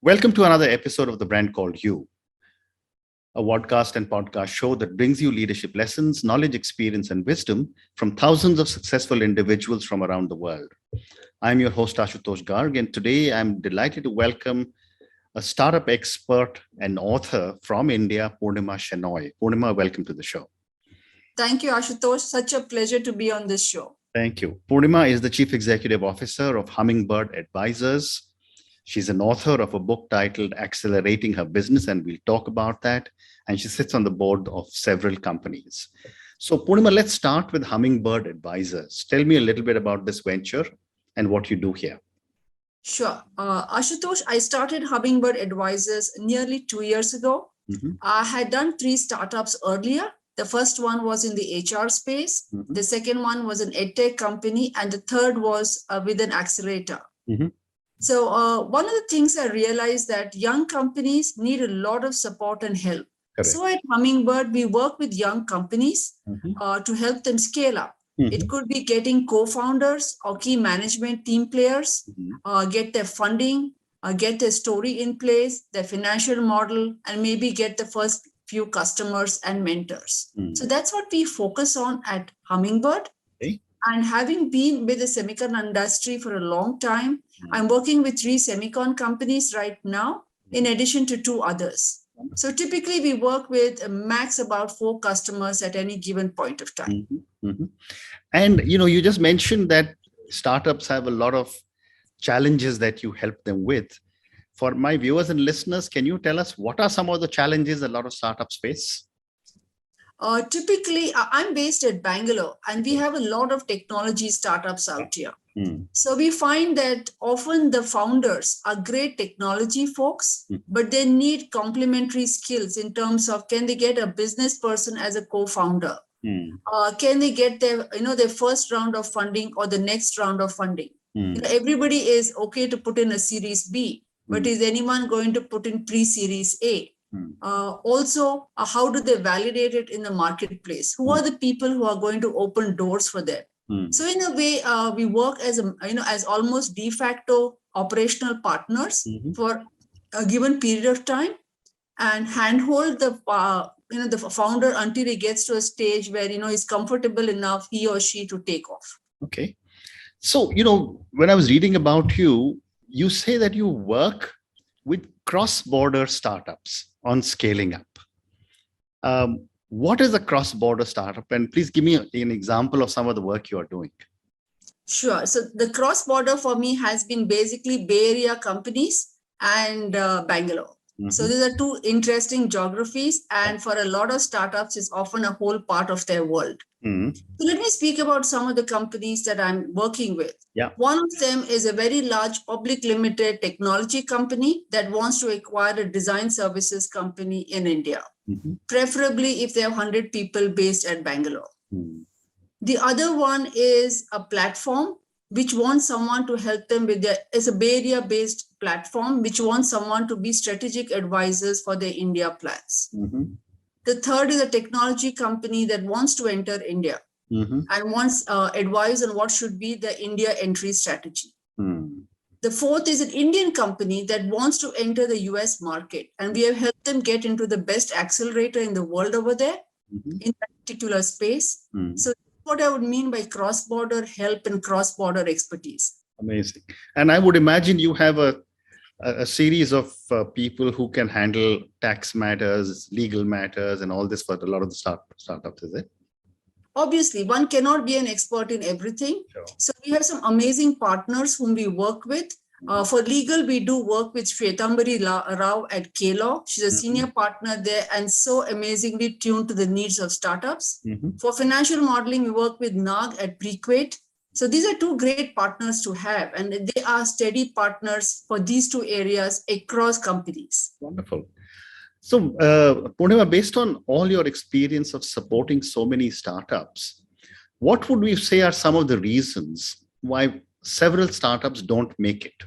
Welcome to another episode of The Brand Called You, a podcast and podcast show that brings you leadership lessons, knowledge, experience, and wisdom from thousands of successful individuals from around the world. I'm your host, Ashutosh Garg, and today I'm delighted to welcome a startup expert and author from India, Poornima Shenoy. Poornima, welcome to the show. Thank you, Ashutosh. Such a pleasure to be on this show. Thank you. Poornima is the Chief Executive Officer of Hummingbird Advisors. She's an author of a book titled Accelerating Her Business, and we'll talk about that. And she sits on the board of several companies. So, Poornima, let's start with Hummingbird Advisors. Tell me a little bit about this venture and what you do here. Sure. Ashutosh, I started Hummingbird Advisors nearly 2 years ago. I had done 3 startups earlier. The first one was in the HR space. The second one was an edtech company. And the third was with an accelerator. So one of the things I realized that young companies need a lot of support and help. Correct. So at Hummingbird, we work with young companies to help them scale up. It could be getting co-founders or key management team players, get their funding, get their story in place, their financial model, and maybe get the first few customers and mentors. So that's what we focus on at Hummingbird. Okay. And having been with the semiconductor industry for a long time, I'm working with 3 semicon companies right now, in addition to 2 others. So typically we work with a max about 4 customers at any given point of time. And, you just mentioned that startups have a lot of challenges that you help them with. For my viewers and listeners, can you tell us what are some of the challenges a lot of startups face? Typically, I'm based at Bangalore, and we have a lot of technology startups out here. So we find that often the founders are great technology folks, but they need complementary skills in terms of, can they get a business person as a co-founder? Can they get their first round of funding or the next round of funding? Everybody is okay to put in a Series B, but is anyone going to put in pre-Series A? Also, how do they validate it in the marketplace? Who are the people who are going to open doors for them? So in a way, we work as as almost de facto operational partners for a given period of time, and handhold the founder until he gets to a stage where he's comfortable enough, he or she, to take off. Okay. So when I was reading about you, you say that you work with cross-border startups on scaling up. What is a cross-border startup? And please give me an example of some of the work you are doing. Sure. So the cross-border for me has been basically Bay Area companies and Bangalore. So these are 2 interesting geographies. And for a lot of startups, it's often a whole part of their world. So let me speak about some of the companies that I'm working with. One of them is a very large public limited technology company that wants to acquire a design services company in India, preferably if they have 100 people based at Bangalore. The other one is a platform which wants someone to help them with it's a Bay Area based platform which wants someone to be strategic advisors for their India plans. The third is a technology company that wants to enter India and wants advice on what should be the India entry strategy. The fourth is an Indian company that wants to enter the US market, and we have helped them get into the best accelerator in the world over there in that particular space. So what I would mean by cross-border help and cross-border expertise. Amazing. And I would imagine you have a series of people who can handle tax matters, legal matters, and all this for a lot of the startups, is it? Obviously, one cannot be an expert in everything. Sure. So we have some amazing partners whom we work with. For legal, we do work with Shvetambari Rao at K-Law. She's a senior partner there and so amazingly tuned to the needs of startups. For financial modeling, we work with Nag at Prequate. So these are 2 great partners to have, and they are steady partners for these 2 areas across companies. Wonderful. So, Poornima, based on all your experience of supporting so many startups, what would we say are some of the reasons why several startups don't make it?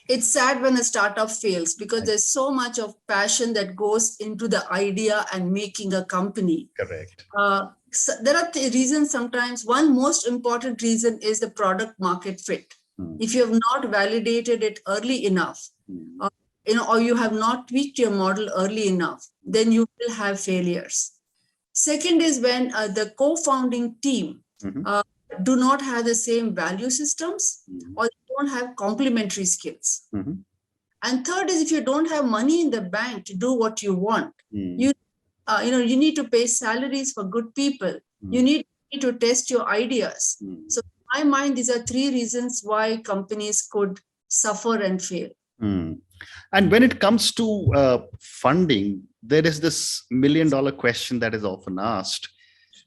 It's sad when a startup fails because there's so much of passion that goes into the idea and making a company. Correct. So there are reasons sometimes. One most important reason is the product market fit. if you have not validated it early enough, or you have not tweaked your model early enough, then you will have failures. Second is when the co-founding team do not have the same value systems or don't have complementary skills. And third is if you don't have money in the bank to do what you want, you need to pay salaries for good people. You need to test your ideas. So in my mind, these are three reasons why companies could suffer and fail. And when it comes to funding, there is this $1 million question that is often asked.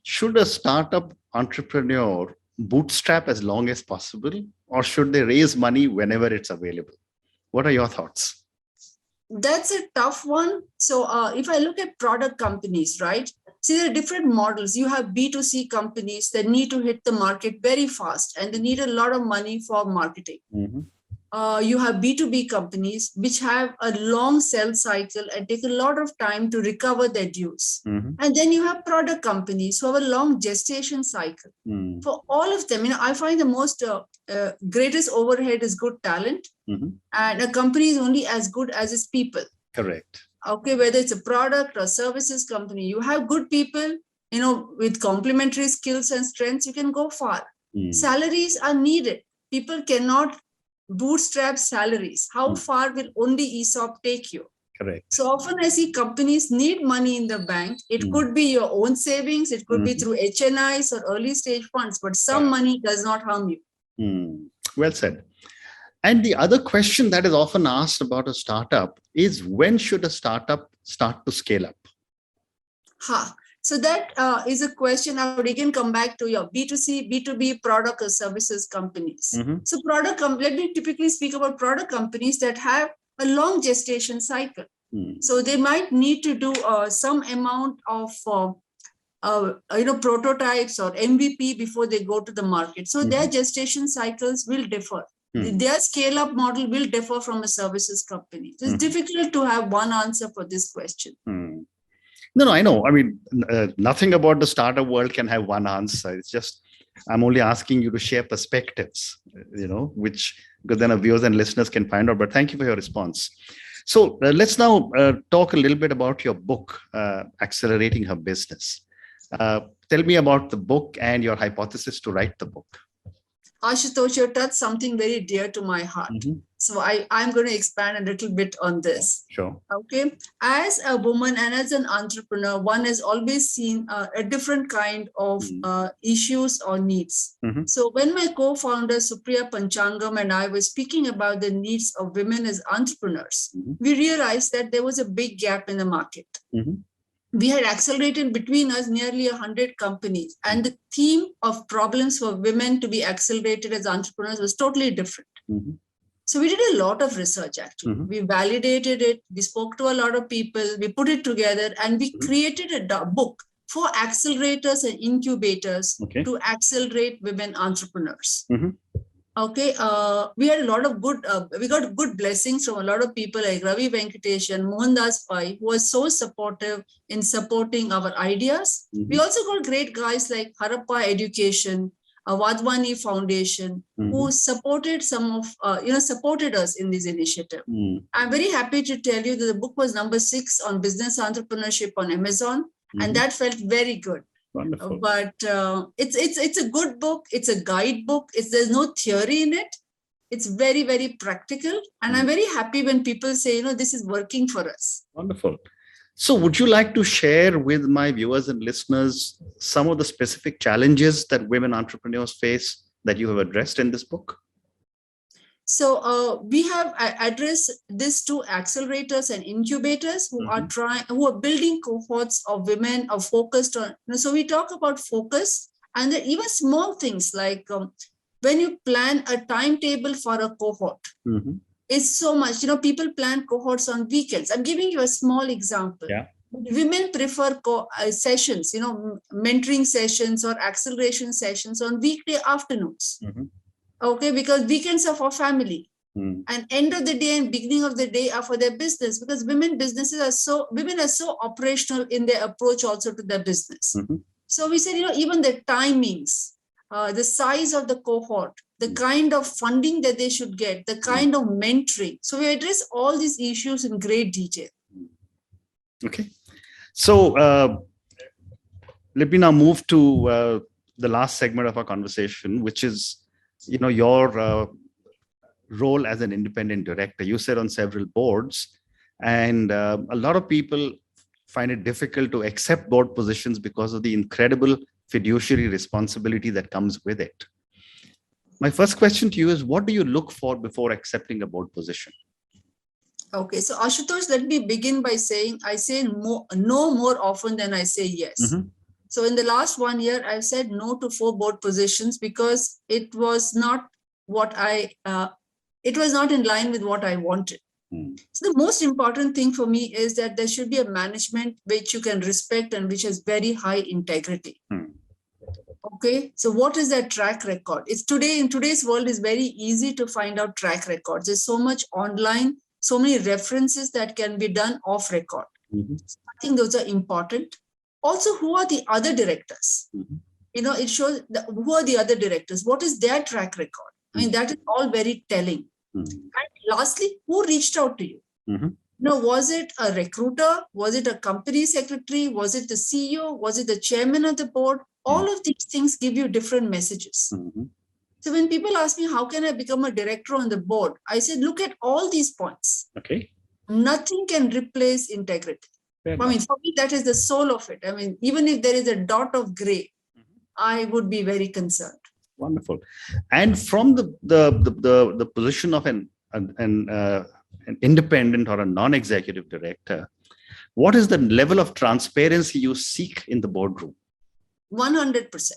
Should a startup entrepreneur bootstrap as long as possible, or should they raise money whenever it's available? What are your thoughts? That's a tough one. So if I look at product companies, right? See, there are different models. You have B2C companies that need to hit the market very fast and they need a lot of money for marketing. You have B2B companies which have a long sales cycle and take a lot of time to recover their dues. And then you have product companies who have a long gestation cycle. For all of them, I find the most greatest overhead is good talent. And a company is only as good as its people. Correct. Okay, whether it's a product or services company, you have good people, with complementary skills and strengths, you can go far. Salaries are needed. People cannot bootstrap salaries. How far will only ESOP take you? Correct. So often I see companies need money in the bank. It could be your own savings. It could be through HNIs or early stage funds, but some money does not harm you. Well said. And the other question that is often asked about a startup is, when should a startup start to scale up? So that is a question I would again come back to your B2C, B2B product or services companies. So let me typically speak about product companies that have a long gestation cycle. So they might need to do some amount of prototypes or MVP before they go to the market. So their gestation cycles will differ. Their scale-up model will differ from a services company. So it's difficult to have one answer for this question. No, I know. I mean, nothing about the startup world can have one answer. It's just, I'm only asking you to share perspectives, which because then our viewers and listeners can find out. But thank you for your response. So let's now talk a little bit about your book, Accelerating Her Business. Tell me about the book and your hypothesis to write the book. Ashutosh, you touched something very dear to my heart. So I'm going to expand a little bit on this. Sure. Okay. As a woman and as an entrepreneur, one has always seen a different kind of issues or needs. So when my co-founder Supriya Panchangam and I were speaking about the needs of women as entrepreneurs, we realized that there was a big gap in the market. We had accelerated between us nearly 100 companies, and the theme of problems for women to be accelerated as entrepreneurs was totally different. So we did a lot of research, actually. We validated it. We spoke to a lot of people. We put it together and we created a book for accelerators and incubators to accelerate women entrepreneurs. Okay, we had a lot of we got good blessings from a lot of people like Ravi Venkatesh and Mohandas Pai, who was so supportive in supporting our ideas. We also got great guys like Harappa Education, Vadwani Foundation, who supported supported us in this initiative. I'm very happy to tell you that the book was number 6 on business entrepreneurship on Amazon, and that felt very good. Wonderful. But it's a good book. It's a guidebook. There's no theory in it. It's very, very practical. And I'm very happy when people say, this is working for us. Wonderful. So would you like to share with my viewers and listeners some of the specific challenges that women entrepreneurs face that you have addressed in this book? So we have addressed this to accelerators and incubators who are building cohorts of women are focused on. So we talk about focus, and then even small things like when you plan a timetable for a cohort, it's so much. People plan cohorts on weekends. I'm giving you a small example. Women prefer sessions, mentoring sessions or acceleration sessions on weekday afternoons. Okay, because weekends are for family, and end of the day and beginning of the day are for their business, because women are so operational in their approach also to their business. So we said, even the timings the size of the cohort, the kind of funding that they should get, the kind of mentoring. So we address all these issues in great detail. Okay. So let me now move to the last segment of our conversation, which is, your role as an independent director. You sit on several boards, and a lot of people find it difficult to accept board positions because of the incredible fiduciary responsibility that comes with it. My first question to you is, what do you look for before accepting a board position? Okay, so Ashutosh, let me begin by saying I say no more often than I say yes. Mm-hmm. So in the last 1 year, I've said no to 4 board positions because it was not it was not in line with what I wanted. So the most important thing for me is that there should be a management which you can respect and which has very high integrity. Okay, so what is that track record? In today's world, it's very easy to find out track records. There's so much online, so many references that can be done off record. So I think those are important. Also, who are the other directors? It shows who are the other directors? What is their track record? I mean, that is all very telling. And lastly, who reached out to you? Was it a recruiter? Was it a company secretary? Was it the CEO? Was it the chairman of the board? All of these things give you different messages. So when people ask me, how can I become a director on the board? I said, look at all these points. Okay. Nothing can replace integrity. For me, that is the soul of it. I mean, even if there is a dot of gray, I would be very concerned. Wonderful. And from the position of an independent or a non-executive director, what is the level of transparency you seek in the boardroom? 100%.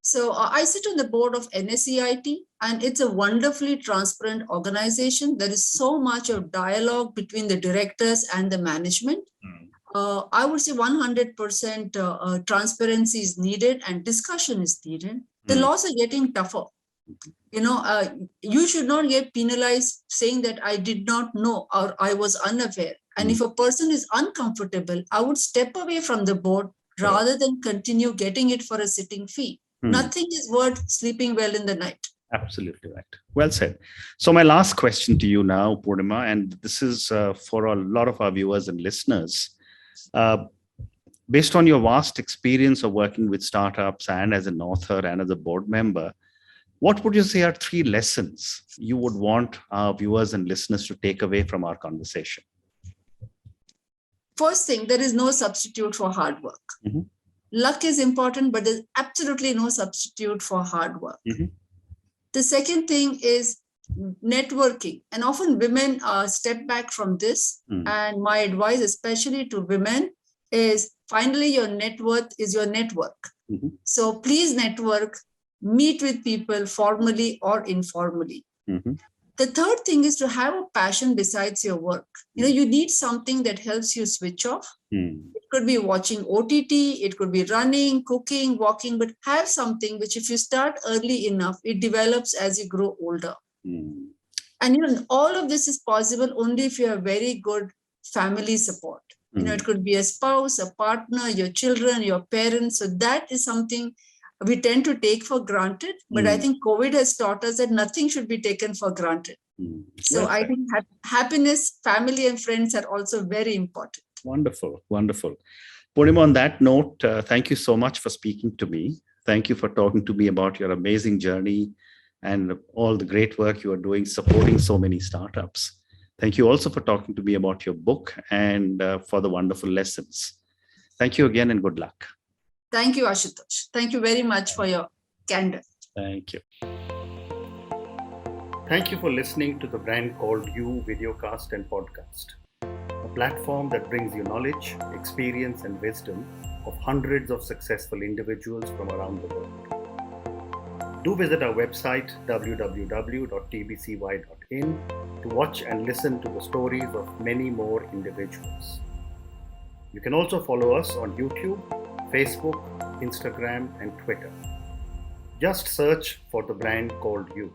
So I sit on the board of NSEIT, and it's a wonderfully transparent organization. There is so much of dialogue between the directors and the management. I would say 100% transparency is needed and discussion is needed. The laws are getting tougher. You should not get penalized saying that I did not know or I was unaware. And if a person is uncomfortable, I would step away from the board rather than continue getting it for a sitting fee. Nothing is worth sleeping well in the night. Absolutely right. Well said. So my last question to you now, Poornima, and this is for a lot of our viewers and listeners. Based on your vast experience of working with startups and as an author and as a board member, what would you say are 3 lessons you would want our viewers and listeners to take away from our conversation? First thing, there is no substitute for hard work. Luck is important, but there's absolutely no substitute for hard work. The second thing is networking. And often women step back from this. And my advice, especially to women, is finally your net worth is your network. So please network, meet with people formally or informally. The third thing is to have a passion besides your work. You need something that helps you switch off. It could be watching OTT, it could be running, cooking, walking, but have something which if you start early enough, it develops as you grow older. And all of this is possible only if you have very good family support. It could be a spouse, a partner, your children, your parents. So that is something we tend to take for granted. But I think COVID has taught us that nothing should be taken for granted. So I think happiness, family and friends are also very important. Wonderful. Wonderful. Poornima, on that note, thank you so much for speaking to me. Thank you for talking to me about your amazing journey and all the great work you are doing supporting so many startups. Thank you also for talking to me about your book and for the wonderful lessons. Thank you again and good luck. Thank you, Ashutosh. Thank you very much for your candor. Thank you. Thank you for listening to the Brand Called You videocast and podcast, a platform that brings you knowledge, experience, and wisdom of hundreds of successful individuals from around the world. Do visit our website www.tbcy.in to watch and listen to the stories of many more individuals. You can also follow us on YouTube, Facebook, Instagram, and Twitter. Just search for the Brand Called You.